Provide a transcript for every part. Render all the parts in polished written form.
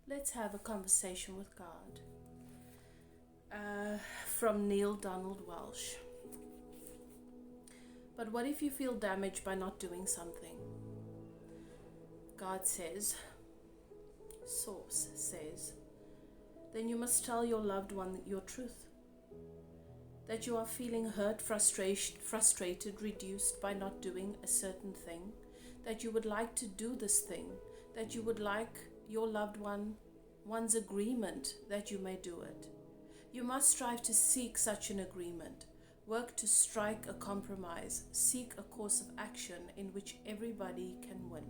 Let's have a conversation with God. From Neil Donald Welsh. But what if you feel damaged by not doing something? God says, Source says, then you must tell your loved one your truth. That you are feeling hurt, frustrated, reduced by not doing a certain thing. That you would like to do this thing. That you would like your loved one's agreement that you may do it. You must strive to seek such an agreement. Work to strike a compromise. Seek a course of action in which everybody can win.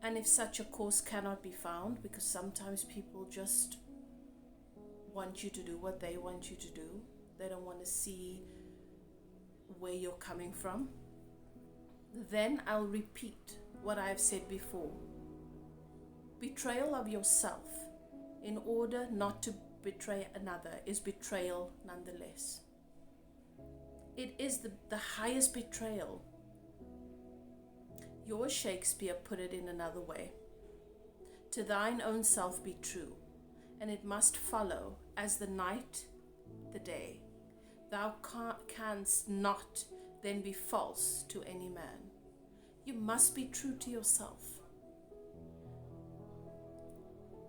And if such a course cannot be found, because sometimes people just want you to do what they want you to do, they don't want to see where you're coming from, then I'll repeat what I've said before. Betrayal of yourself in order not to betray another is betrayal nonetheless. It is the highest betrayal. Yours Shakespeare put it in another way. To thine own self be true, and it must follow as the night the day. Thou canst not then be false to any man. You must be true to yourself.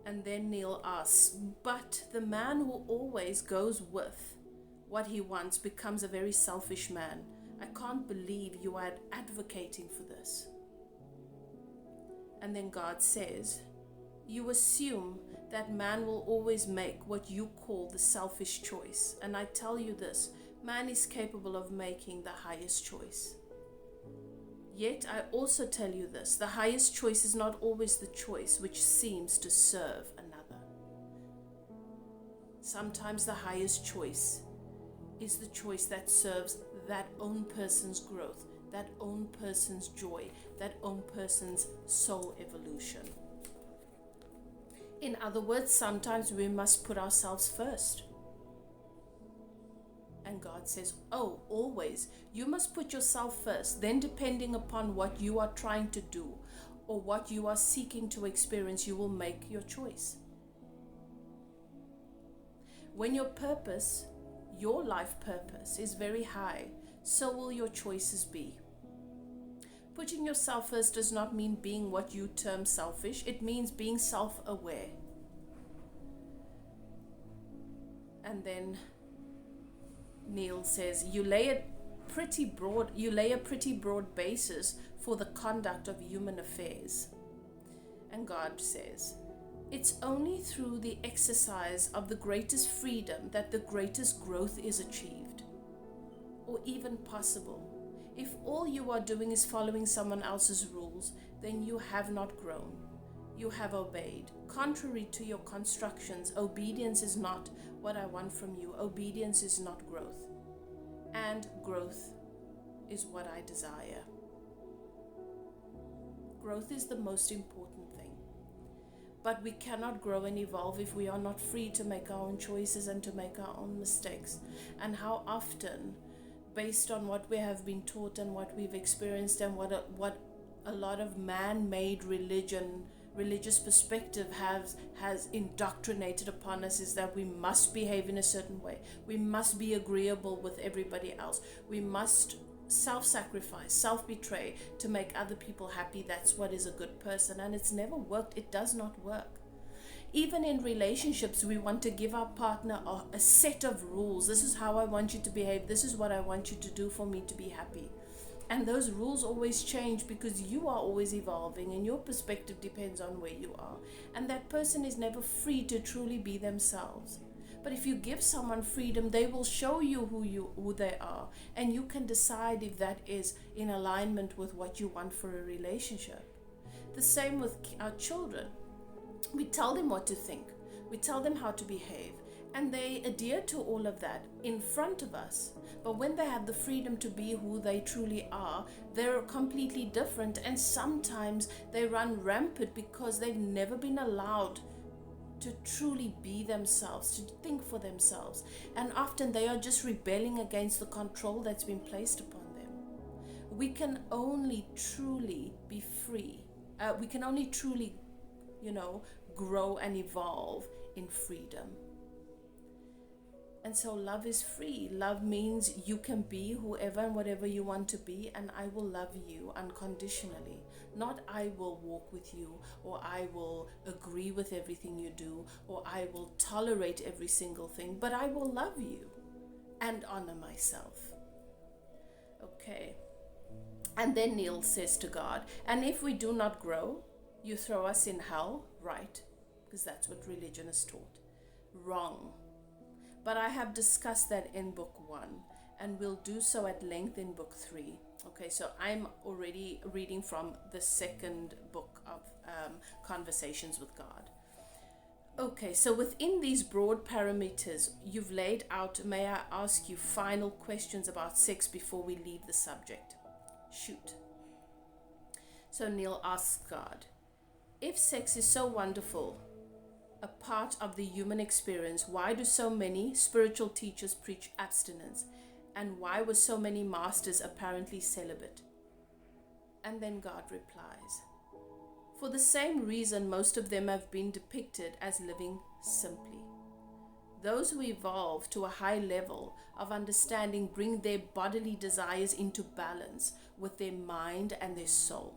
And then Neil asks, but the man who always goes with what he wants becomes a very selfish man. I can't believe you are advocating for this. And then God says, you assume that man will always make what you call the selfish choice. And I tell you this, man is capable of making the highest choice. Yet I also tell you this, the highest choice is not always the choice which seems to serve another. Sometimes the highest choice is the choice that serves that own person's growth, that own person's joy, that own person's soul evolution. In other words, sometimes we must put ourselves first. And God says, oh, always, you must put yourself first. Then depending upon what you are trying to do or what you are seeking to experience, you will make your choice. When your purpose, your life purpose is very high, so will your choices be. Putting yourself first does not mean being what you term selfish. It means being self-aware. And then Neil says, you lay a pretty broad basis for the conduct of human affairs. And God says, it's only through the exercise of the greatest freedom that the greatest growth is achieved, or even possible. If all you are doing is following someone else's rules, then you have not grown. You have obeyed. Contrary to your constructions, obedience is not what I want from you. Obedience is not growth. And growth is what I desire. Growth is the most important thing. But we cannot grow and evolve if we are not free to make our own choices and to make our own mistakes. And how often, based on what we have been taught and what we've experienced and what a lot of man-made religious perspective has indoctrinated upon us, is that we must behave in a certain way. We must be agreeable with everybody else. We must self-sacrifice, self-betray to make other people happy. That's what is a good person. And it's never worked. It does not work. Even in relationships, we want to give our partner a set of rules. This is how I want you to behave. This is what I want you to do for me to be happy. And those rules always change because you are always evolving and your perspective depends on where you are. And that person is never free to truly be themselves. But if you give someone freedom, they will show you who they are. And you can decide if that is in alignment with what you want for a relationship. The same with our children. We tell them what to think. We tell them how to behave. And they adhere to all of that in front of us. But when they have the freedom to be who they truly are, they're completely different. And sometimes they run rampant because they've never been allowed to truly be themselves, to think for themselves. And often they are just rebelling against the control that's been placed upon them. We can only truly be free. We can only truly grow and evolve in freedom. And so love is free. Love means you can be whoever and whatever you want to be, and I will love you unconditionally. Not I will walk with you, or I will agree with everything you do, or I will tolerate every single thing, but I will love you and honor myself. Okay. And then Neil says to God, and if we do not grow, you throw us in hell, right? Because that's what religion is taught. Wrong. But I have discussed that in book 1, and we'll do so at length in book 3. Okay, so I'm already reading from the second book of Conversations with God. Okay, so within these broad parameters you've laid out, may I ask you final questions about sex before we leave the subject? Shoot. So Neil asks God, if sex is so wonderful, a part of the human experience, why do so many spiritual teachers preach abstinence? And why were so many masters apparently celibate? And then God replies, for the same reason most of them have been depicted as living simply. Those who evolve to a high level of understanding bring their bodily desires into balance with their mind and their soul.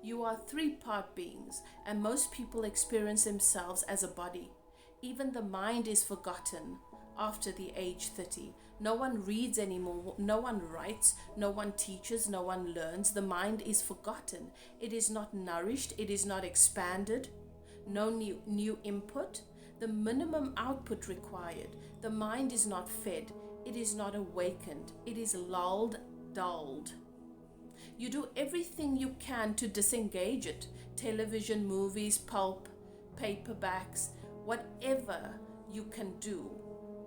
You are 3-part beings, and most people experience themselves as a body. Even the mind is forgotten after the age 30. No one reads anymore, no one writes, no one teaches, no one learns. The mind is forgotten. It is not nourished, it is not expanded, no new input. The minimum output required. The mind is not fed, it is not awakened, it is lulled, dulled. You do everything you can to disengage it. Television, movies, pulp, paperbacks, whatever you can do.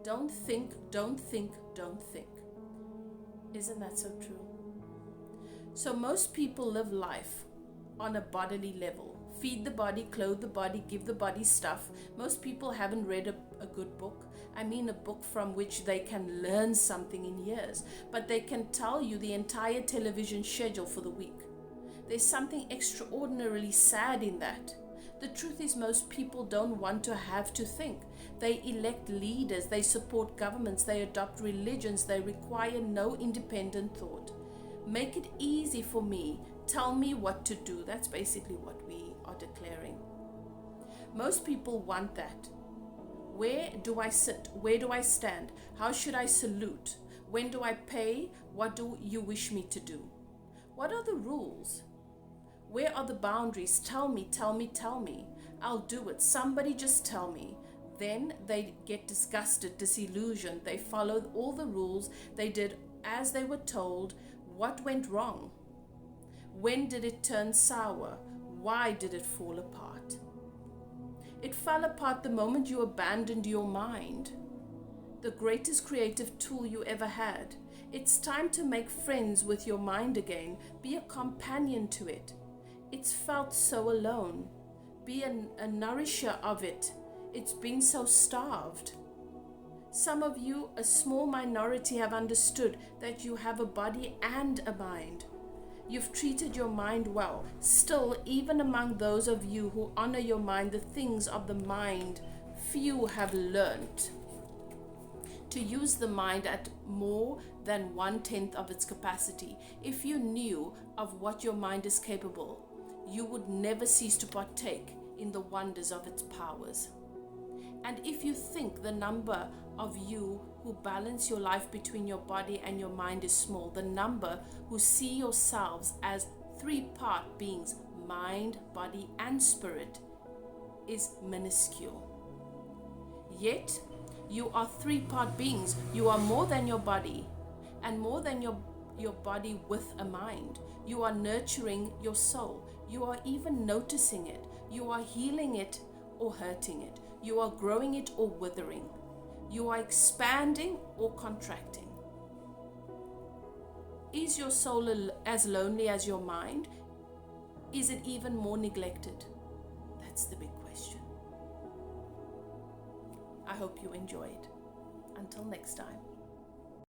Don't think, don't think, don't think. Isn't that so true? So most people live life on a bodily level. Feed the body, clothe the body, give the body stuff. Most people haven't read a good book. I mean a book from which they can learn something in years, but they can tell you the entire television schedule for the week. There's something extraordinarily sad in that. The truth is most people don't want to have to think. They elect leaders, they support governments, they adopt religions, they require no independent thought. Make it easy for me. Tell me what to do. That's basically what we are declaring. Most people want that. Where do I sit? Where do I stand? How should I salute? When do I pay? What do you wish me to do? What are the rules? Where are the boundaries? Tell me, tell me, tell me. I'll do it. Somebody just tell me. Then they get disgusted, disillusioned. They followed all the rules. They did as they were told. What went wrong? When did it turn sour? Why did it fall apart? It fell apart the moment you abandoned your mind, the greatest creative tool you ever had. It's time to make friends with your mind again. Be a companion to it. It's felt so alone. Be a nourisher of it. It's been so starved. Some of you, a small minority, have understood that you have a body and a mind. You've treated your mind well. Still, even among those of you who honor your mind, the things of the mind, few have learnt to use the mind at more than 1/10 of its capacity. If you knew of what your mind is capable, you would never cease to partake in the wonders of its powers. And if you think the number of you who balance your life between your body and your mind is small, the number who see yourselves as 3-part beings, mind, body, and spirit, is minuscule. Yet, you are 3-part beings. You are more than your body, and more than your body with a mind. You are nurturing your soul. You are even noticing it. You are healing it or hurting it. You are growing it or withering. You are expanding or contracting. Is your soul as lonely as your mind? Is it even more neglected? That's the big question. I hope you enjoyed. Until next time.